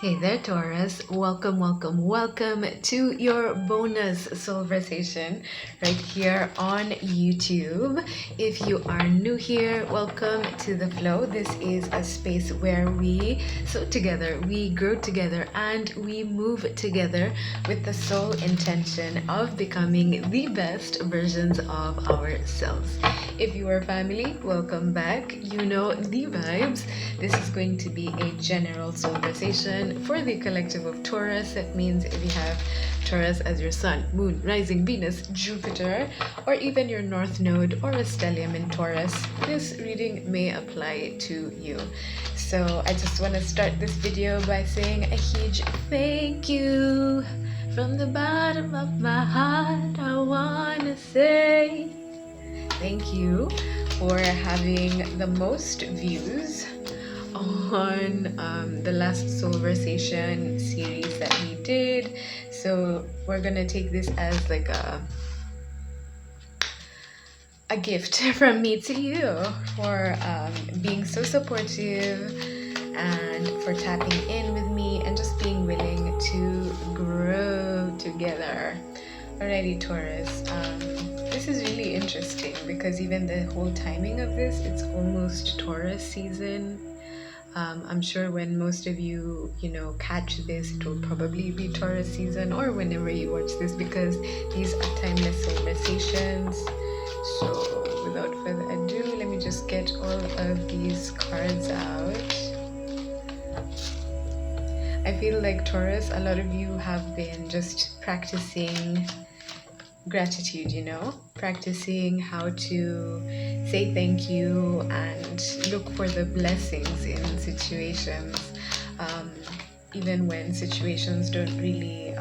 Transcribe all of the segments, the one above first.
Hey there, Taurus. Welcome to your bonus Soulversation right here on YouTube. If you are new here, welcome to the flow. This is a space where we sow together, we grow together, and we move together with the sole intention of becoming the best versions of ourselves. If you are family, welcome back. You know the vibes. This is going to be a general Soulversation for the collective of Taurus. That means if you have Taurus as your sun, moon, rising, Venus, Jupiter, or even your north node or a stellium in Taurus, this reading may apply to you. So I just want to start this video by saying a huge thank you. From the bottom of my heart, I want to say thank you for having the most views on the last Soulversation series that we did. So we're gonna take this as like a gift from me to you for being so supportive and for tapping in with me and just being willing to grow together. Alrighty, Taurus. This is really interesting because even the whole timing of this, it's almost Taurus season. I'm sure when most of you, catch this, it will probably be Taurus season or whenever you watch this because these are timeless conversations. So without further ado, let me just get all of these cards out. I feel like Taurus, a lot of you have been just practicing gratitude, practicing how to say thank you and look for the blessings in situations, even when situations don't really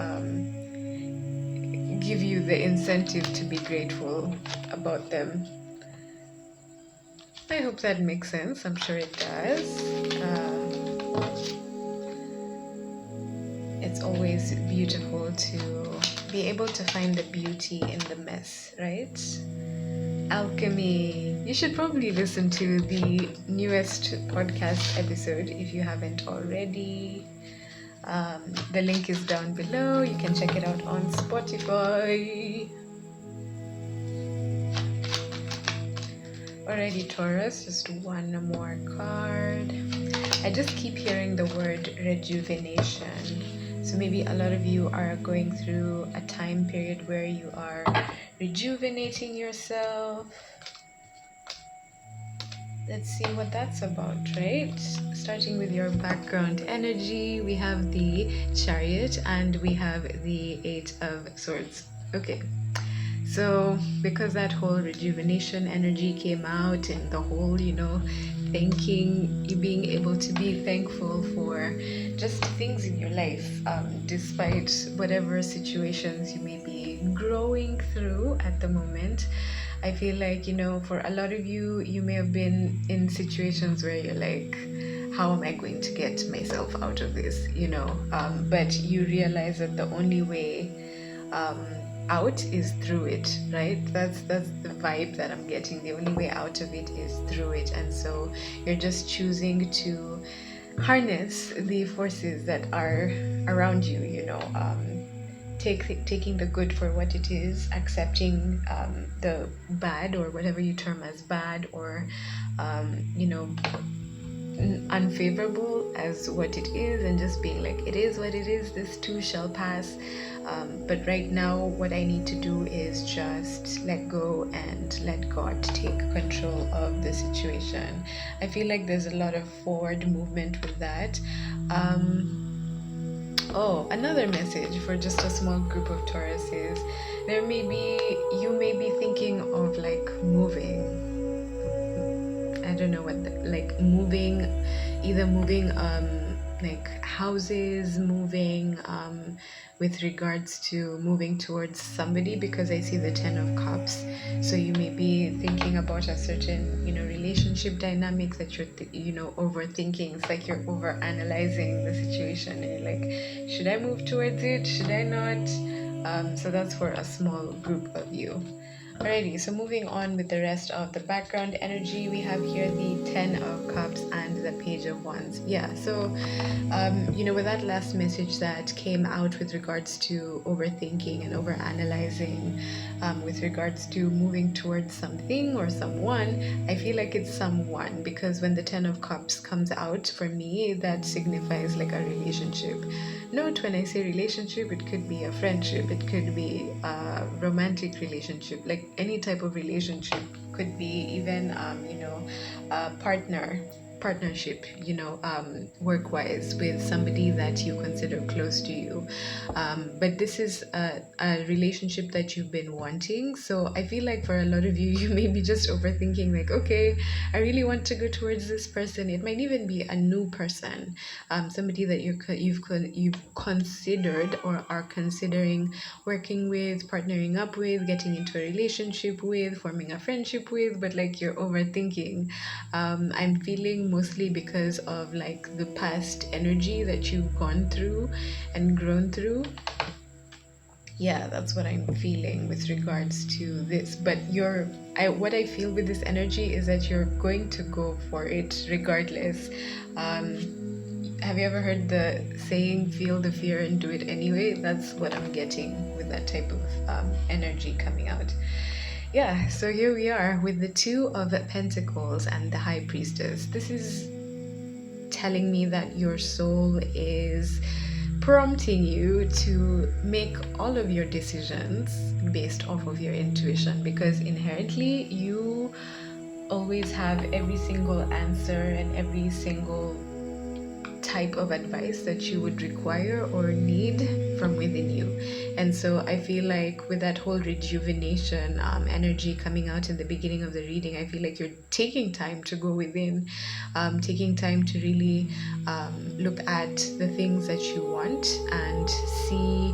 give you the incentive to be grateful about them. I hope that makes sense. I'm sure it does. It's always beautiful to be able to find the beauty in the mess, right? Alchemy. You should probably listen to the newest podcast episode if you haven't already. The link is down below. You can check it out on Spotify. Alrighty, Taurus, just one more card. I just keep hearing the word rejuvenation. So maybe a lot of you are going through a time period where you are rejuvenating yourself. Let's see what that's about, right? Starting with your background energy, we have the Chariot and we have the Eight of Swords. Okay. So because that whole rejuvenation energy came out and the whole, thanking, you being able to be thankful for just things in your life, despite whatever situations you may be growing through at the moment. I feel like, for a lot of you, you may have been in situations where you're like, how am I going to get myself out of this, but you realize that the only way out is through it, right? That's the vibe that I'm getting. The only way out of it is through it. And so you're just choosing to harness the forces that are around you, taking the good for what it is, accepting the bad or whatever you term as bad or unfavorable as what it is, and just being like, it is what it is, this too shall pass. But right now what I need to do is just let go and let God take control of the situation. I feel like there's a lot of forward movement with that. Another message for just a small group of Tauruses. You may be thinking of like moving. I don't know moving, either moving like houses, moving with regards to moving towards somebody, because I see the 10 of Cups. So you may be thinking about a certain, relationship dynamic that you're, overthinking. It's like you're over analyzing the situation and you're like, should I move towards it? Should I not? So that's for a small group of you. Alrighty, so moving on with the rest of the background energy, we have here the Ten of Cups and the Page of Wands. Yeah, so, with that last message that came out with regards to overthinking and overanalyzing, with regards to moving towards something or someone, I feel like it's someone, because when the Ten of Cups comes out, for me, that signifies like a relationship. Note, when I say relationship, it could be a friendship, it could be a romantic relationship, like any type of relationship, could be even a partnership, work-wise, with somebody that you consider close to you. But this is a relationship that you've been wanting. So I feel like for a lot of you, you may be just overthinking, like, okay, I really want to go towards this person. It might even be a new person, somebody that you've considered or are considering working with, partnering up with, getting into a relationship with, forming a friendship with, but like you're overthinking. I'm feeling mostly because of like the past energy that you've gone through and grown through. Yeah, that's what I'm feeling with regards to this. But what I feel with this energy is that you're going to go for it regardless. Have you ever heard the saying, feel the fear and do it anyway? That's what I'm getting with that type of energy coming out. Yeah, so here we are with the Two of Pentacles and the High Priestess. This is telling me that your soul is prompting you to make all of your decisions based off of your intuition, because inherently you always have every single answer and every single type of advice that you would require or need from within you. And so I feel like with that whole rejuvenation energy coming out in the beginning of the reading, I feel like you're taking time to go within, taking time to really look at the things that you want and see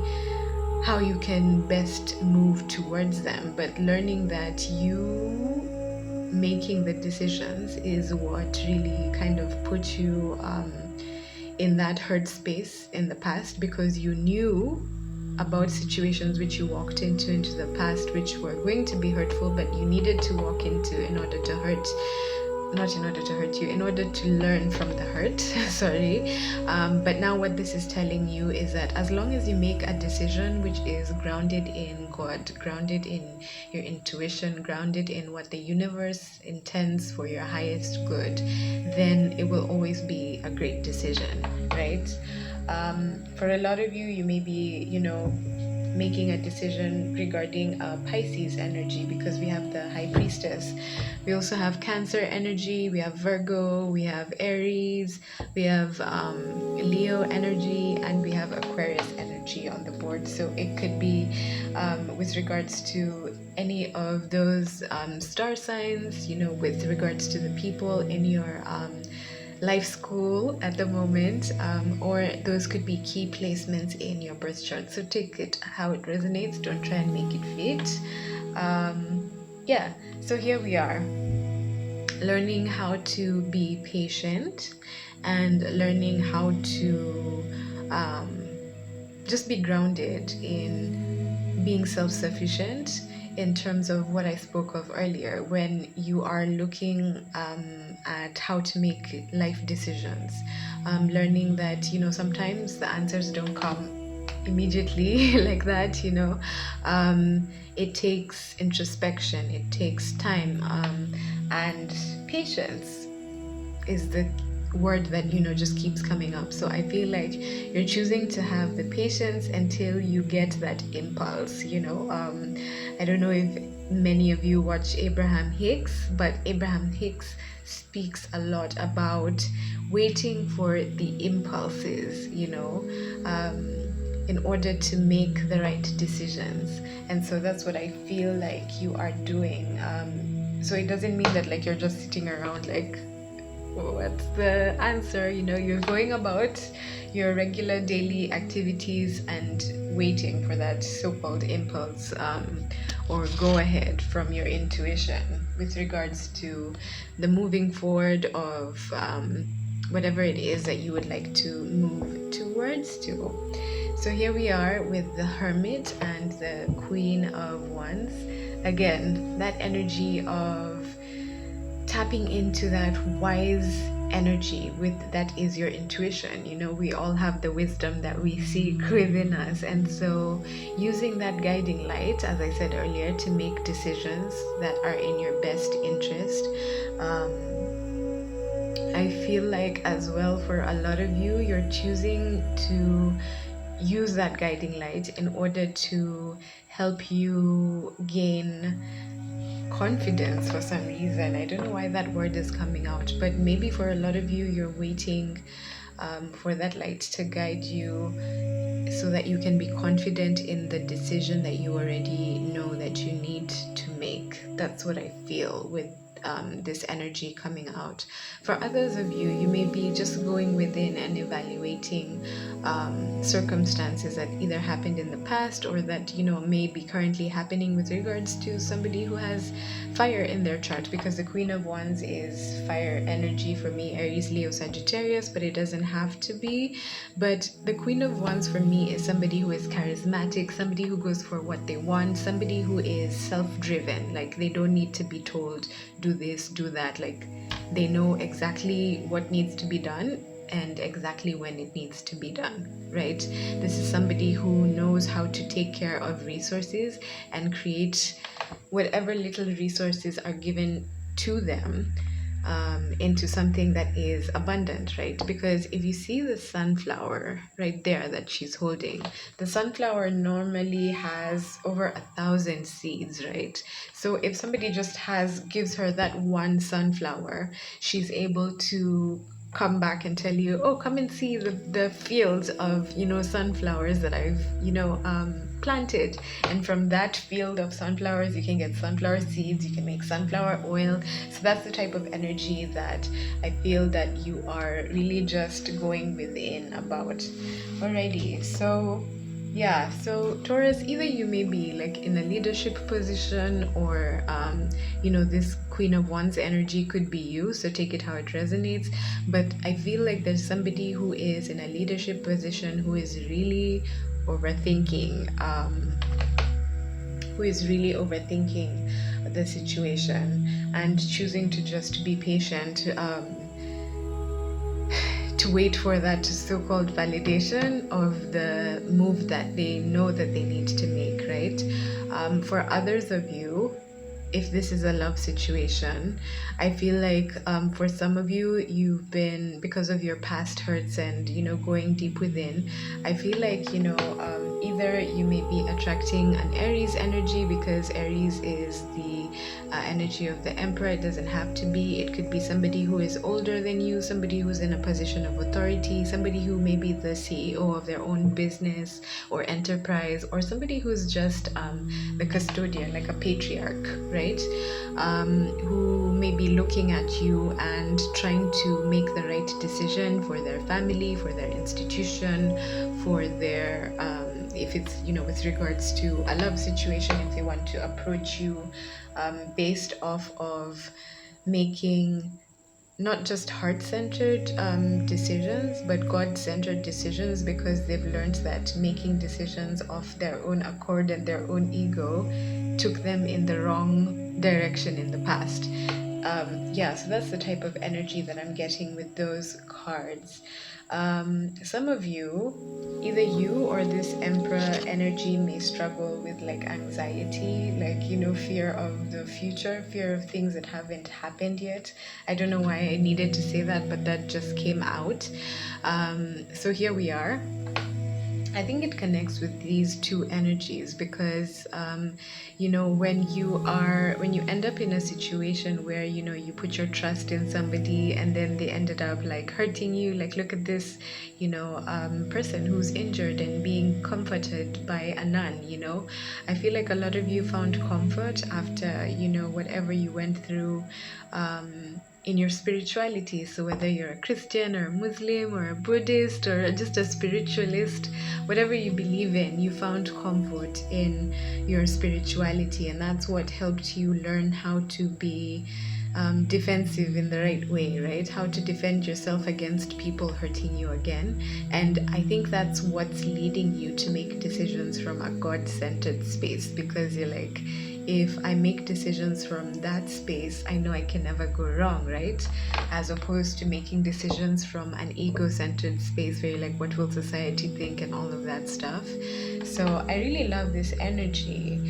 how you can best move towards them, but learning that you making the decisions is what really kind of put you in that hurt space in the past, because you knew about situations which you walked into the past which were going to be hurtful, but you needed to walk into in order to hurt, not in order to hurt you, in order to learn from the hurt. Sorry. But now what this is telling you is that as long as you make a decision which is grounded in God, grounded in your intuition, grounded in what the universe intends for your highest good, then it will always be a great decision, right? For a lot of you, you may be, making a decision regarding Pisces energy, because we have the High Priestess. We also have Cancer energy, we have Virgo, we have Aries, we have Leo energy, and we have Aquarius energy on the board. So it could be with regards to any of those star signs, with regards to the people in your life school at the moment, or those could be key placements in your birth chart. So take it how it resonates, don't try and make it fit. Yeah, so here we are, learning how to be patient and learning how to just be grounded in being self-sufficient, in terms of what I spoke of earlier, when you are looking at how to make life decisions, learning that, sometimes the answers don't come immediately like that, it takes introspection, it takes time, and patience is the word that just keeps coming up. So I feel like you're choosing to have the patience until you get that impulse. I don't know if many of you watch Abraham Hicks, but Abraham Hicks speaks a lot about waiting for the impulses, in order to make the right decisions. And so that's what I feel like you are doing. So it doesn't mean that like you're just sitting around like, what's the answer? You're going about your regular daily activities and waiting for that so-called impulse or go ahead from your intuition with regards to the moving forward of whatever it is that you would like to move towards to. So here we are with the Hermit and the Queen of Wands. again, that energy of tapping into that wise energy that is your intuition. We all have the wisdom that we seek within us, and so using that guiding light, as I said earlier, to make decisions that are in your best interest. I feel like as well, for a lot of you, you're choosing to use that guiding light in order to help you gain confidence for some reason. I don't know why that word is coming out, but maybe for a lot of you, you're waiting for that light to guide you so that you can be confident in the decision that you already know that you need to make. That's what I feel with this energy coming out. For others of you, you may be just going within and evaluating circumstances that either happened in the past or that may be currently happening with regards to somebody who has fire in their chart, because the Queen of Wands is fire energy for me, Aries, Leo, Sagittarius, but it doesn't have to be. But the Queen of Wands for me is somebody who is charismatic, somebody who goes for what they want, somebody who is self-driven. Like, they don't need to be told, do this, do that. Like, they know exactly what needs to be done and exactly when it needs to be done, right? This is somebody who knows how to take care of resources and create whatever little resources are given to them into something that is abundant, right? Because if you see the sunflower right there that she's holding, the sunflower normally has over 1,000 seeds, right? So if somebody just gives her that one sunflower, she's able to come back and tell you, oh, come and see the fields of sunflowers that I've planted, and from that field of sunflowers you can get sunflower seeds, you can make sunflower oil. So that's the type of energy that I feel that you are really just going within about. Alrighty, so yeah, so Taurus, either you may be like in a leadership position or this Queen of Wands energy could be you, so take it how it resonates. But I feel like there's somebody who is in a leadership position who is really overthinking the situation and choosing to just be patient, to wait for that so-called validation of the move that they know that they need to make, right? For others of you, if this is a love situation, I feel like for some of you, you've been, because of your past hurts and going deep within, I feel like either you may be attracting an Aries energy, because Aries is the energy of the Emperor. It doesn't have to be. It could be somebody who is older than you, somebody who's in a position of authority, somebody who may be the CEO of their own business or enterprise, or somebody who's just the custodian, like a patriarch, right? Who may be looking at you and trying to make the right decision for their family, for their institution, for their if it's with regards to a love situation, if they want to approach you based off of making not just heart-centered decisions, but God-centered decisions, because they've learned that making decisions of their own accord and their own ego took them in the wrong direction in the past. So that's the type of energy that I'm getting with those cards. Some of you, either you or this Emperor energy, may struggle with like anxiety, like fear of the future, fear of things that haven't happened yet. I don't know why I needed to say that, but that just came out. So here we are. I think it connects with these two energies because, when you end up in a situation where, you put your trust in somebody and then they ended up like hurting you, like look at this, person who's injured and being comforted by a nun, I feel like a lot of you found comfort after, whatever you went through, in your spirituality. So whether you're a Christian or a Muslim or a Buddhist or just a spiritualist, whatever you believe in, you found comfort in your spirituality, and that's what helped you learn how to be defensive in the right way, right? How to defend yourself against people hurting you again. And I think that's what's leading you to make decisions from a God-centered space, because you're like, if I make decisions from that space, I know I can never go wrong, right? As opposed to making decisions from an ego-centered space where you're like, what will society think and all of that stuff. So I really love this energy.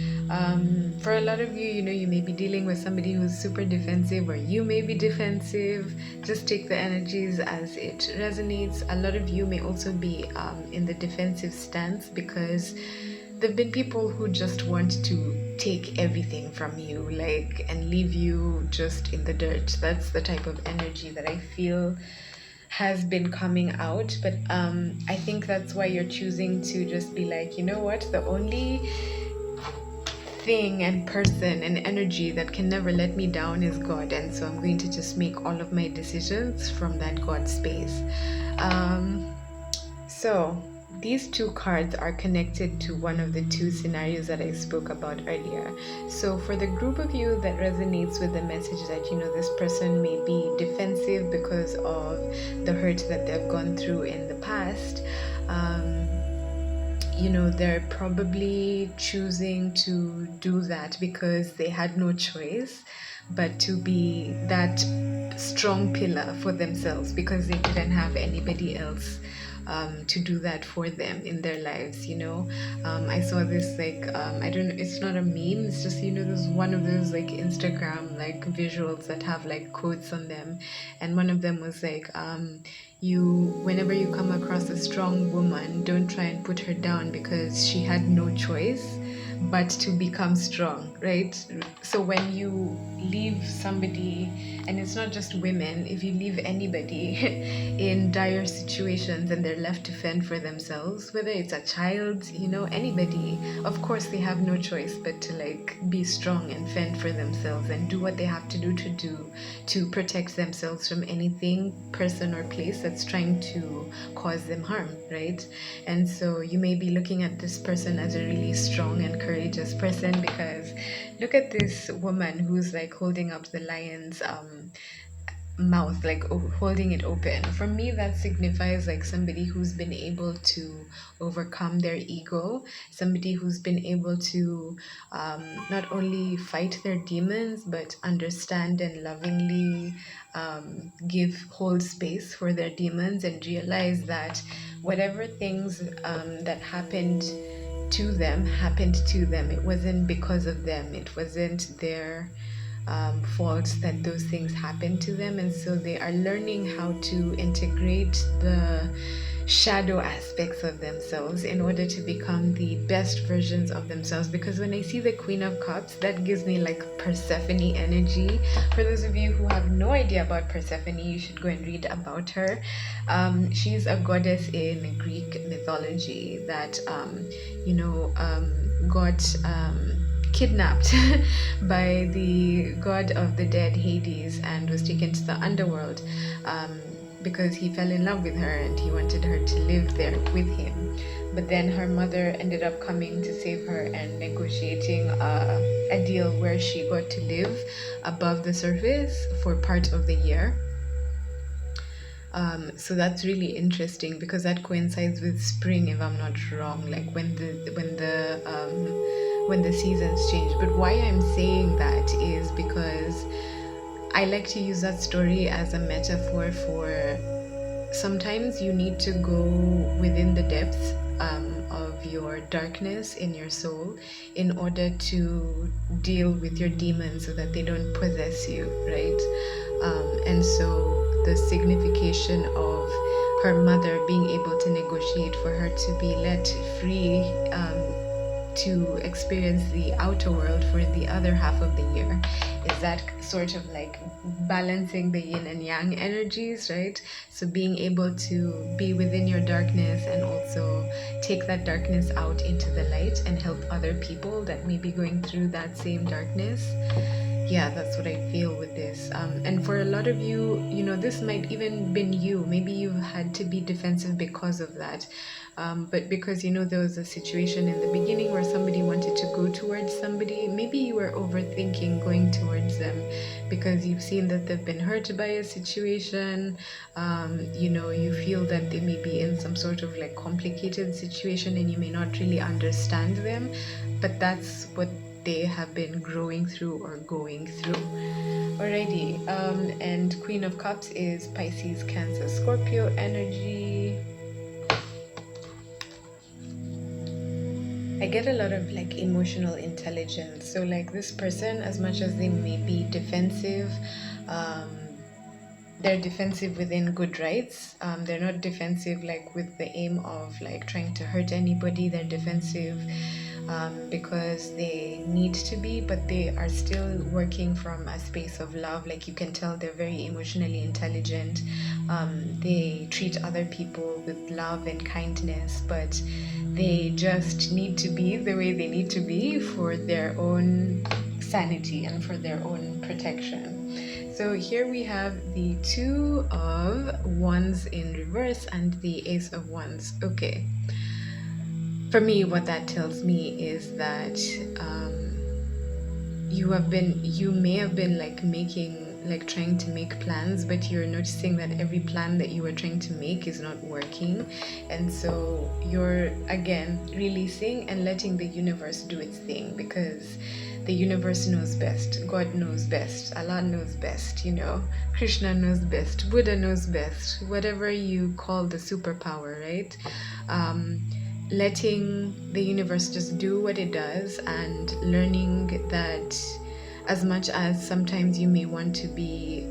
For a lot of you, you may be dealing with somebody who's super defensive, or you may be defensive. Just take the energies as it resonates. A lot of you may also be in the defensive stance because there have been people who just want to take everything from you, like, and leave you just in the dirt. That's the type of energy that I feel has been coming out. But I think that's why you're choosing to just be like, you know what, the only thing and person and energy that can never let me down is God, and so I'm going to just make all of my decisions from that God space. So these two cards are connected to one of the two scenarios that I spoke about earlier. So for the group of you that resonates with the message that, this person may be defensive because of the hurt that they've gone through in the past, they're probably choosing to do that because they had no choice but to be that strong pillar for themselves because they didn't have anybody else to do that for them in their lives. I saw this, like, I don't know, it's not a meme, it's just, there's one of those like Instagram like visuals that have like quotes on them, and one of them was like, whenever you come across a strong woman, don't try and put her down because she had no choice but to become strong, right? So when you leave somebody, and it's not just women, if you leave anybody in dire situations and they're left to fend for themselves, whether it's a child, anybody, of course they have no choice but to like be strong and fend for themselves and do what they have to do to protect themselves from anything, person or place that's trying to cause them harm, right? And so you may be looking at this person as a really strong and courageous person because look at this woman who's like holding up the lion's mouth, like holding it open. For me, that signifies like somebody who's been able to overcome their ego, somebody who's been able to not only fight their demons but understand and lovingly hold space for their demons and realize that whatever things that happened to them. It wasn't because of them. It wasn't their fault that those things happened to them. And so they are learning how to integrate the shadow aspects of themselves in order to become the best versions of themselves. Because when I see the Queen of Cups, that gives me like Persephone energy. For those of you who have no idea about Persephone, you should go and read about her. She's a goddess in Greek mythology that got kidnapped by the god of the dead, Hades, and was taken to the underworld because he fell in love with her and he wanted her to live there with him. But then her mother ended up coming to save her and negotiating a deal where she got to live above the surface for part of the year. So that's really interesting because that coincides with spring, if I'm not wrong, like when the seasons change. But why I'm saying that is because I like to use that story as a metaphor for sometimes you need to go within the depths of your darkness in your soul in order to deal with your demons so that they don't possess you, right? And so the signification of her mother being able to negotiate for her to be let free to experience the outer world for the other half of the year is that sort of like balancing the yin and yang energies, right? So being able to be within your darkness and also take that darkness out into the light and help other people that may be going through that same darkness. Yeah, that's what I feel with this. And for a lot of you, this might even been you. Maybe you've had to be defensive because of that. But because, there was a situation in the beginning where somebody wanted to go towards somebody, maybe you were overthinking going towards them because you've seen that they've been hurt by a situation. You feel that they may be in some sort of like complicated situation and you may not really understand them. But that's what they have been growing through or going through. Alrighty, and Queen of Cups is Pisces, Cancer, Scorpio energy. I get a lot of like emotional intelligence. So like this person, as much as they may be defensive, they're defensive within good rights. They're not defensive like with the aim of like trying to hurt anybody. They're defensive because they need to be, but they are still working from a space of love. Like you can tell they're very emotionally intelligent. They treat other people with love and kindness, but they just need to be the way they need to be for their own sanity and for their own protection. So here we have the Two of Wands in reverse and the Ace of Wands. Okay. For me, what that tells me is that you may have been like trying to make plans, but you're noticing that every plan that you were trying to make is not working. And so you're again releasing and letting the universe do its thing, because the universe knows best. God knows best. Allah knows best, Krishna knows best. Buddha knows best. Whatever you call the superpower, right? Letting the universe just do what it does, and learning that as much as sometimes you may want to be,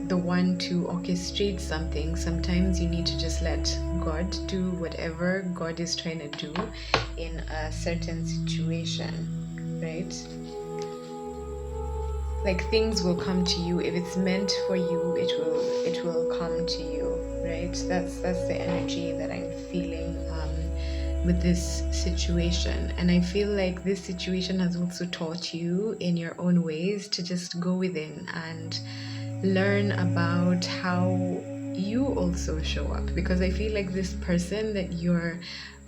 the one to orchestrate something, sometimes you need to just let God do whatever God is trying to do in a certain situation, right? Like things will come to you. If it's meant for you, it will come to you, right? That's the energy that I'm feeling with this situation. And I feel like this situation has also taught you in your own ways to just go within and learn about how you also show up, because I feel like this person that you're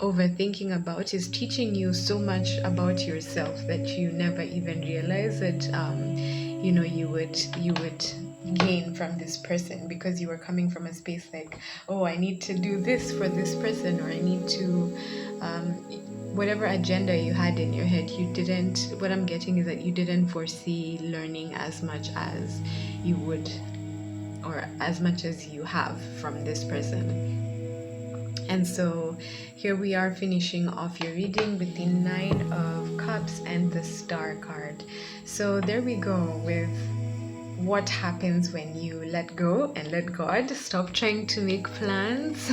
overthinking about is teaching you so much about yourself that you never even realized that you would gain from this person, because you were coming from a space like, oh, I need to do this for this person, or I need to whatever agenda you had in your head. What I'm getting is that you didn't foresee learning as much as you would, or as much as you have from this person. And so here we are finishing off your reading with the Nine of Cups and the Star card. So there we go with what happens when you let go and let God. Stop trying to make plans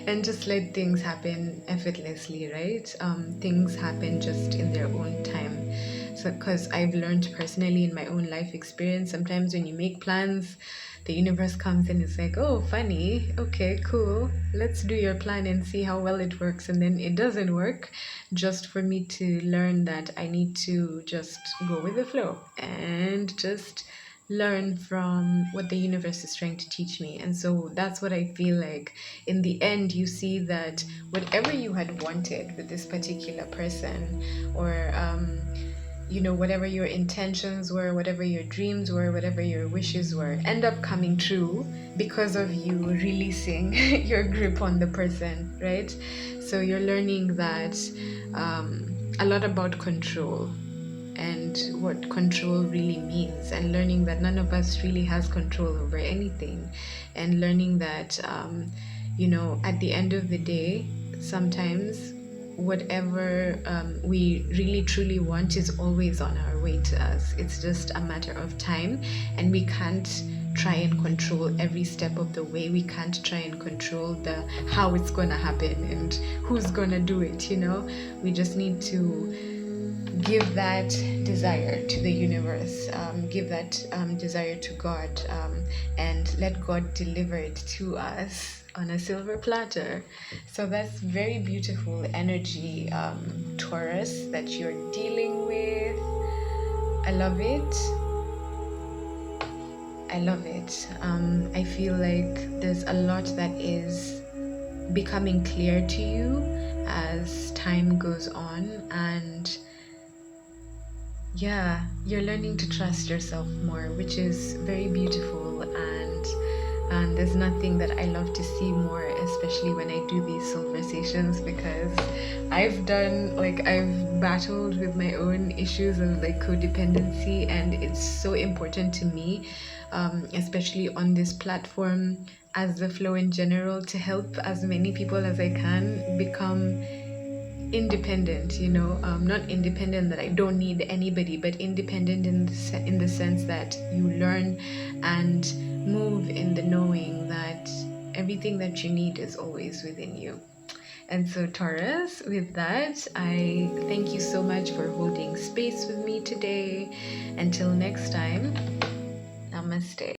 and just let things happen effortlessly, right? Things happen just in their own time. So, because I've learned personally in my own life experience, sometimes when you make plans, the universe comes and it's like, oh, funny, okay, cool, let's do your plan and see how well it works. And then it doesn't work, just for me to learn that I need to just go with the flow and just learn from what the universe is trying to teach me. And so that's what I feel like in the end. You see that whatever you had wanted with this particular person, or whatever your intentions were, whatever your dreams were, whatever your wishes were, end up coming true because of you releasing your grip on the person, right? So you're learning that a lot about control and what control really means, and learning that none of us really has control over anything, and learning that at the end of the day, sometimes whatever we really truly want is always on our way to us. It's just a matter of time, and we can't try and control every step of the way. We can't try and control the how it's gonna happen and who's gonna do it. We just need to give that desire to the universe, give that desire to God, and let God deliver it to us on a silver platter. So that's very beautiful energy, Taurus, that you're dealing with. I love it. I feel like there's a lot that is becoming clear to you as time goes on, and you're learning to trust yourself more, which is very beautiful. And And there's nothing that I love to see more, especially when I do these Soulversations, because I've battled with my own issues of like codependency, and it's so important to me, especially on this platform, as the flow in general, to help as many people as I can become independent, not independent that I don't need anybody, but independent in the sense that you learn and move in the knowing that everything that you need is always within you. And so, Taurus, with that, I thank you so much for holding space with me today. Until next time, namaste.